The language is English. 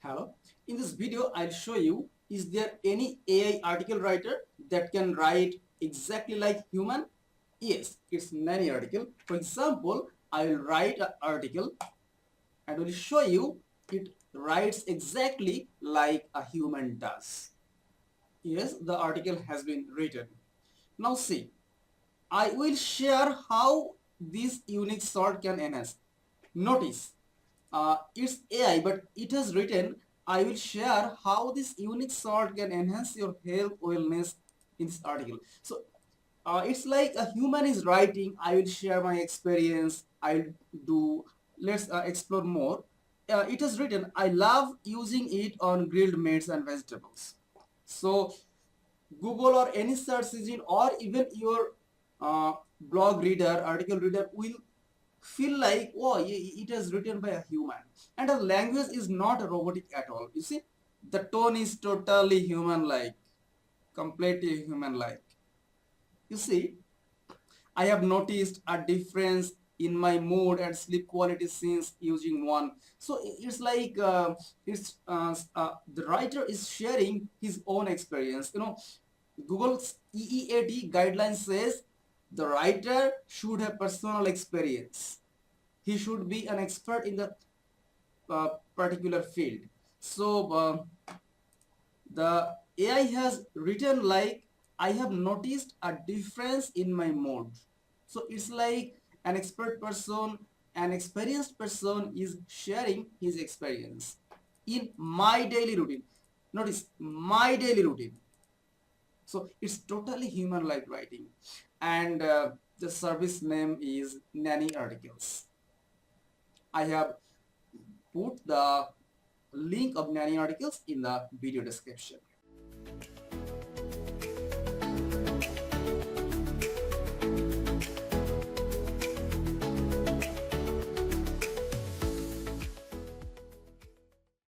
Hello. In this video, I'll show you, is there any AI article writer that can write exactly like human? Yes, it's many article. For example, I will write an article and will show you it writes exactly like a human does. Yes, the article has been written. Now see, I will share how this unique sort can enhance. Notice, it's AI, but it has written, I will share how this unique sort can enhance your health wellness in this article. So it's like a human is writing, I will share my experience, I'll do, let's explore more. It has written, I love using it on grilled meats and vegetables. So Google or any search engine or even your blog reader, article reader will feel like, oh, it is written by a human. And the language is not robotic at all. You see, the tone is totally human-like, completely human-like. You see, I have noticed a difference in my mood and sleep quality since using one. So it's like the writer is sharing his own experience. Google's EEAT guideline says the writer should have personal experience. He should be an expert in the particular field. So the AI has written like, I have noticed a difference in my mood. So it's like an expert person, an experienced person is sharing his experience in my daily routine. Notice my daily routine. So it's totally human-like writing, and the service name is Nanny Articles. I have put the link of Nanny Articles in the video description.